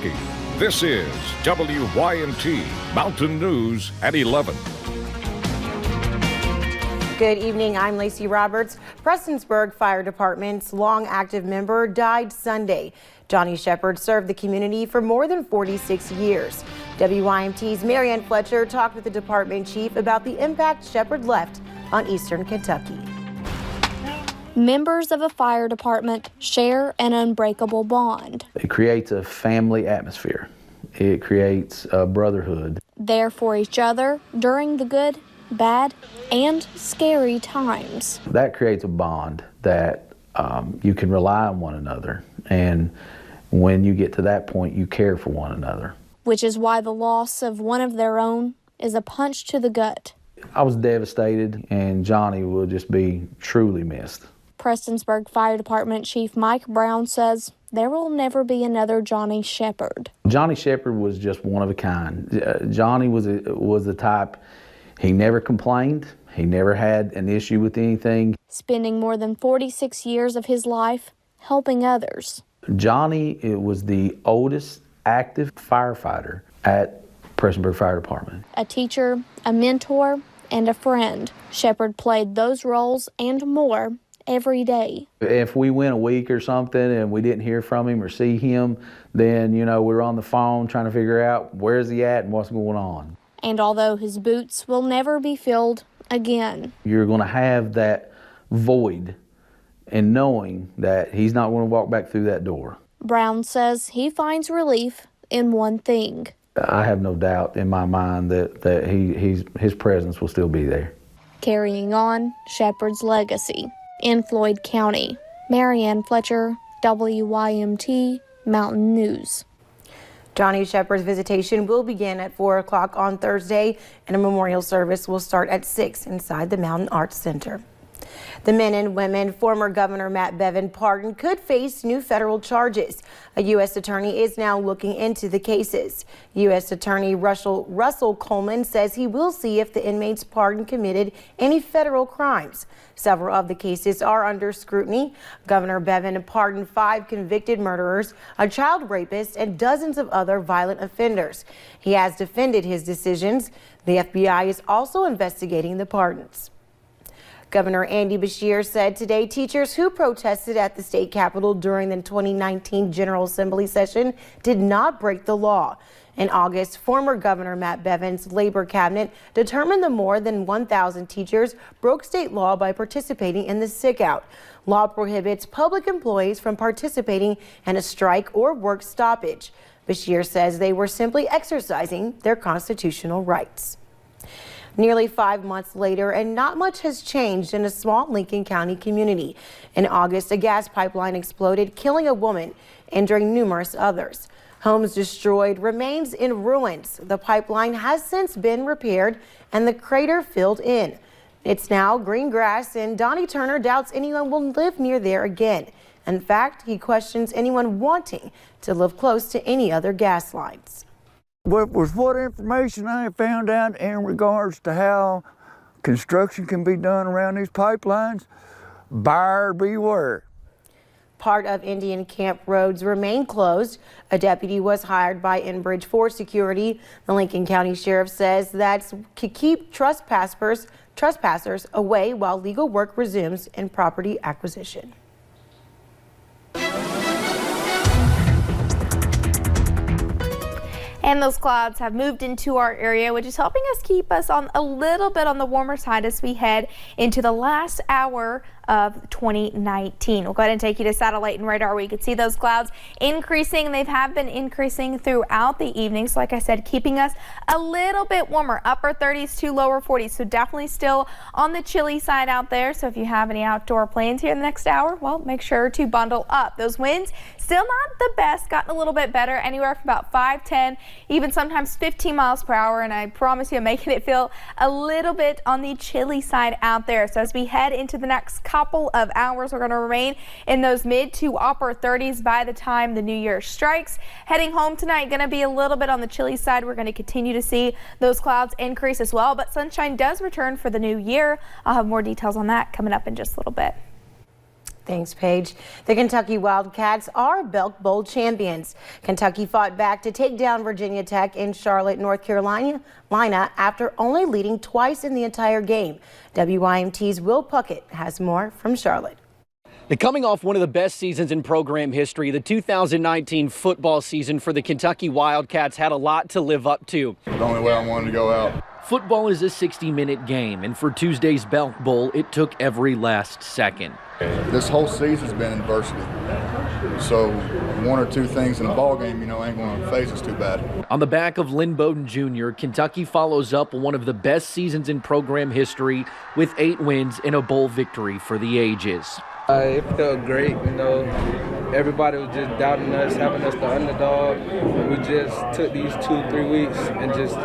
Kentucky. This is WYMT Mountain News at 11. Good evening, I'm Lacey Roberts. Prestonsburg Fire Department's long active member died Sunday. Johnny Shepard served the community for more than 46 years. WYMT's Marianne Fletcher talked with the department chief about the impact Shepard left on eastern Kentucky. Members of a fire department share an unbreakable bond. It creates a family atmosphere. It creates a brotherhood. There for each other during the good, bad, and scary times. That creates a bond that you can rely on one another. And when you get to that point, you care for one another. Which is why the loss of one of their own is a punch to the gut. I was devastated, and Johnny will just be truly missed. Prestonsburg Fire Department Chief Mike Brown says there will never be another Johnny Shepard. Johnny Shepard was just one of a kind. Johnny was the type, he never complained. He never had an issue with anything. Spending more than 46 years of his life helping others. Johnny was the oldest active firefighter at Prestonsburg Fire Department. A teacher, a mentor, and a friend. Shepard played those roles and more every day. If we went a week or something and we didn't hear from him or see him, then, we were on the phone trying to figure out where's he at and what's going on. And although his boots will never be filled again, you're going to have that void in knowing that he's not going to walk back through that door. Brown says he finds relief in one thing. I have no doubt in my mind that his presence will still be there. Carrying on Shepard's legacy. In Floyd County, Marianne Fletcher, WYMT Mountain News. Johnny Shepard's visitation will begin at 4 o'clock on Thursday, and a memorial service will start at 6 inside the Mountain Arts Center. The men and women former Governor Matt Bevin pardoned could face new federal charges. A U.S. attorney is now looking into the cases. U.S. Attorney Russell Coleman says he will see if the inmates pardoned committed any federal crimes. Several of the cases are under scrutiny. Governor Bevin pardoned 5 convicted murderers, a child rapist, and dozens of other violent offenders. He has defended his decisions. The FBI is also investigating the pardons. Governor Andy Beshear said today teachers who protested at the state capitol during the 2019 General Assembly session did not break the law. In August, former Governor Matt Bevin's labor cabinet determined the more than 1,000 teachers broke state law by participating in the sick-out. Law prohibits public employees from participating in a strike or work stoppage. Beshear says they were simply exercising their constitutional rights. Nearly 5 months later, and not much has changed in a small Lincoln County community. In August, a gas pipeline exploded, killing a woman, injuring numerous others. Homes destroyed, remains in ruins. The pipeline has since been repaired and the crater filled in. It's now green grass, and Donnie Turner doubts anyone will live near there again. In fact, he questions anyone wanting to live close to any other gas lines. With what information I have found out in regards to how construction can be done around these pipelines, buyer beware. Part of Indian Camp roads remain closed. A deputy was hired by Enbridge for security. The Lincoln County Sheriff says that's to keep trespassers away while legal work resumes in property acquisition. And those clouds have moved into our area, which is helping us keep us on a little bit on the warmer side as we head into the last hour of 2019. We'll go ahead and take you to satellite and radar where you can see those clouds increasing. They have been increasing throughout the evening. So like I said, keeping us a little bit warmer, upper 30s to lower 40s. So definitely still on the chilly side out there. So if you have any outdoor plans here in the next hour, well, make sure to bundle up. Those winds still not the best, gotten a little bit better, anywhere from about 5, 10, even sometimes 15 miles per hour. And I promise you, I'm making it feel a little bit on the chilly side out there. So as we head into the next couple of hours, we're going to remain in those mid to upper 30s by the time the new year strikes. Heading home tonight, going to be a little bit on the chilly side. We're going to continue to see those clouds increase as well, but sunshine does return for the new year. I'll have more details on that coming up in just a little bit. Thanks, Paige. The Kentucky Wildcats are Belk Bowl champions. Kentucky fought back to take down Virginia Tech in Charlotte, North Carolina after only leading twice in the entire game. WYMT's Will Puckett has more from Charlotte. Coming off one of the best seasons in program history, the 2019 football season for the Kentucky Wildcats had a lot to live up to. The only way I wanted to go out. Football is a 60-minute game, and for Tuesday's Belk Bowl, it took every last second. This whole season's been adversity. So one or two things in a ball game, ain't going to phase us too bad. On the back of Lynn Bowden Jr., Kentucky follows up one of the best seasons in program history with 8 wins and a bowl victory for the ages. It felt great, everybody was just doubting us, having us the underdog. We just took these 2-3 weeks and just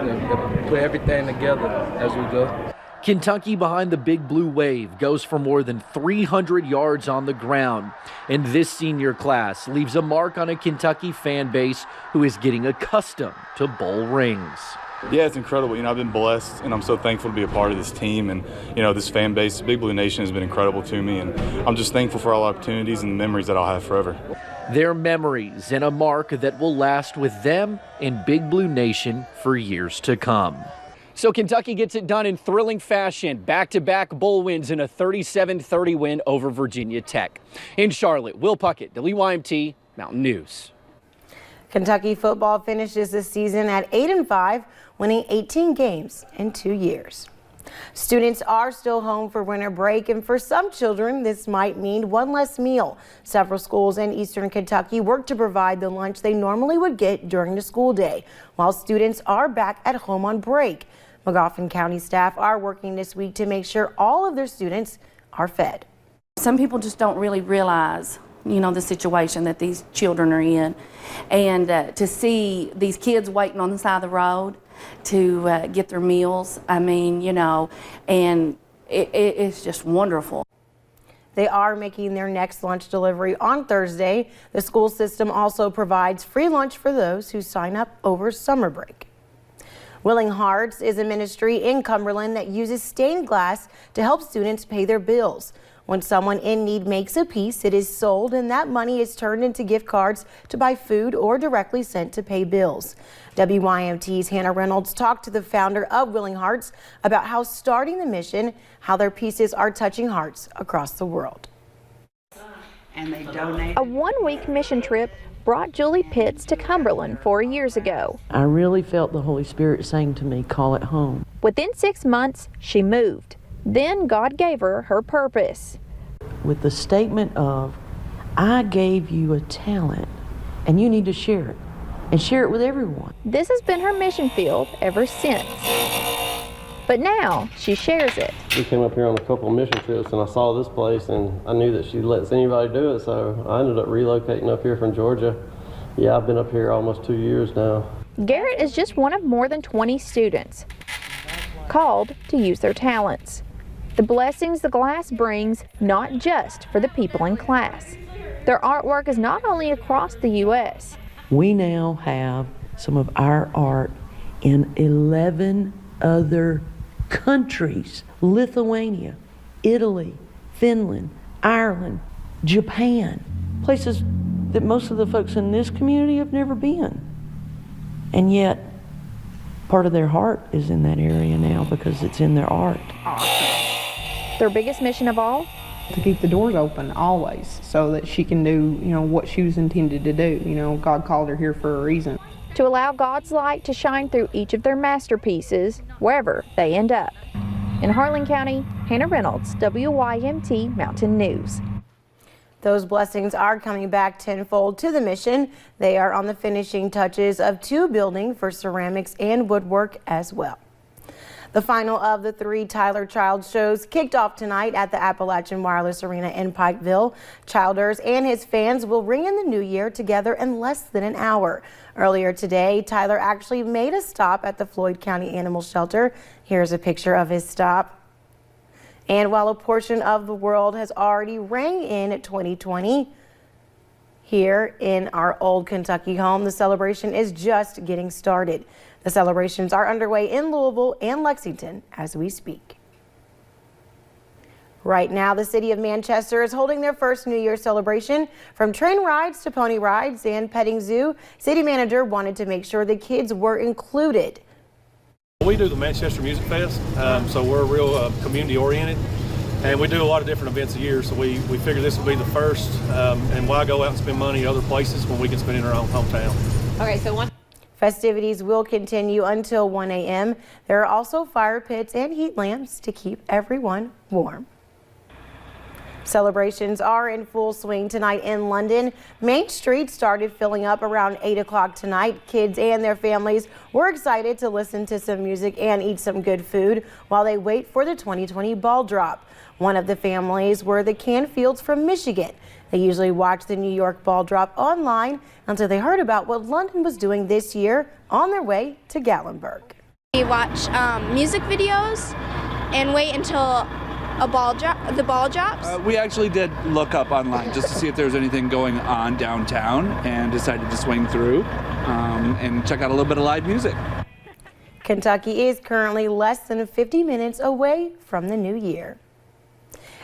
put everything together as we go. Kentucky behind the Big Blue Wave goes for more than 300 yards on the ground. And this senior class leaves a mark on a Kentucky fan base who is getting accustomed to bowl rings. Yeah, it's incredible. I've been blessed, and I'm so thankful to be a part of this team. And, this fan base, Big Blue Nation, has been incredible to me. And I'm just thankful for all the opportunities and the memories that I'll have forever. Their memories and a mark that will last with them and Big Blue Nation for years to come. So Kentucky gets it done in thrilling fashion. Back-to-back bowl wins in a 37-30 win over Virginia Tech. In Charlotte, Will Puckett, WYMT Mountain News. Kentucky football finishes this season at 8-5, winning 18 games in 2 years. Students are still home for winter break, and for some children, this might mean one less meal. Several schools in eastern Kentucky work to provide the lunch they normally would get during the school day, while students are back at home on break. Magoffin County staff are working this week to make sure all of their students are fed. Some people just don't really realize the situation that these children are in. And to see these kids waiting on the side of the road to get their meals, and it's just wonderful. They are making their next lunch delivery on Thursday. The school system also provides free lunch for those who sign up over summer break. Willing Hearts is a ministry in Cumberland that uses stained glass to help students pay their bills. When someone in need makes a piece, it is sold, and that money is turned into gift cards to buy food or directly sent to pay bills. WYMT's Hannah Reynolds talked to the founder of Willing Hearts about how starting the mission, how their pieces are touching hearts across the world. And they donate. A one-week mission trip brought Julie Pitts to Cumberland 4 years ago. I really felt the Holy Spirit saying to me, call it home. Within 6 months, she moved. Then God gave her her purpose. With the statement of, I gave you a talent and you need to share it and share it with everyone. This has been her mission field ever since. But now she shares it. We came up here on a couple of mission trips and I saw this place and I knew that she lets anybody do it, so I ended up relocating up here from Georgia. Yeah, I've been up here almost 2 years now. Garrett is just one of more than 20 students called to use their talents. The blessings the glass brings, not just for the people in class. Their artwork is not only across the U.S. We now have some of our art in 11 other countries: Lithuania, Italy, Finland, Ireland, Japan, places that most of the folks in this community have never been. And yet, part of their heart is in that area now because it's in their art. Their biggest mission of all? To keep the doors open always so that she can do, what she was intended to do. God called her here for a reason. To allow God's light to shine through each of their masterpieces, wherever they end up. In Harlan County, Hannah Reynolds, WYMT Mountain News. Those blessings are coming back tenfold to the mission. They are on the finishing touches of 2 buildings for ceramics and woodwork as well. The final of the 3 Tyler Childs shows kicked off tonight at the Appalachian Wireless Arena in Pikeville. Childers and his fans will ring in the new year together in less than an hour. Earlier today, Tyler actually made a stop at the Floyd County Animal Shelter. Here's a picture of his stop. And while a portion of the world has already rang in 2020, here in our old Kentucky home, the celebration is just getting started. The celebrations are underway in Louisville and Lexington as we speak. Right now, the city of Manchester is holding their first New Year celebration. From train rides to pony rides and petting zoo, city manager wanted to make sure the kids were included. We do the Manchester Music Fest, so we're real community oriented, and we do a lot of different events a year, so we figured this would be the first, and why go out and spend money other places when we can spend it in our own hometown. Okay, so festivities will continue until 1 a.m. There are also fire pits and heat lamps to keep everyone warm. Celebrations are in full swing tonight in London. Main Street started filling up around 8 o'clock tonight. Kids and their families were excited to listen to some music and eat some good food while they wait for the 2020 ball drop. One of the families were the Canfields from Michigan. They usually watch the New York ball drop online until they heard about what London was doing this year on their way to Gatlinburg. We watch music videos and wait until the ball drops. We actually did look up online just to see if there was anything going on downtown and decided to swing through and check out a little bit of live music. Kentucky is currently less than 50 minutes away from the new year.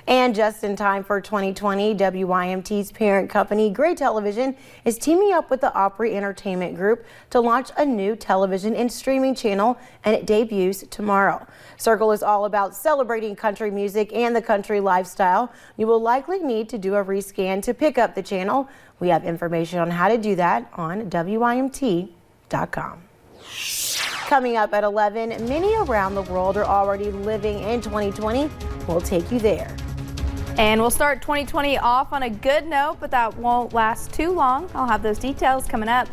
And just in time for 2020, WYMT's parent company, Gray Television, is teaming up with the Opry Entertainment Group to launch a new television and streaming channel, and it debuts tomorrow. Circle is all about celebrating country music and the country lifestyle. You will likely need to do a rescan to pick up the channel. We have information on how to do that on WYMT.com. Coming up at 11, many around the world are already living in 2020. We'll take you there. And we'll start 2020 off on a good note, but that won't last too long. I'll have those details coming up.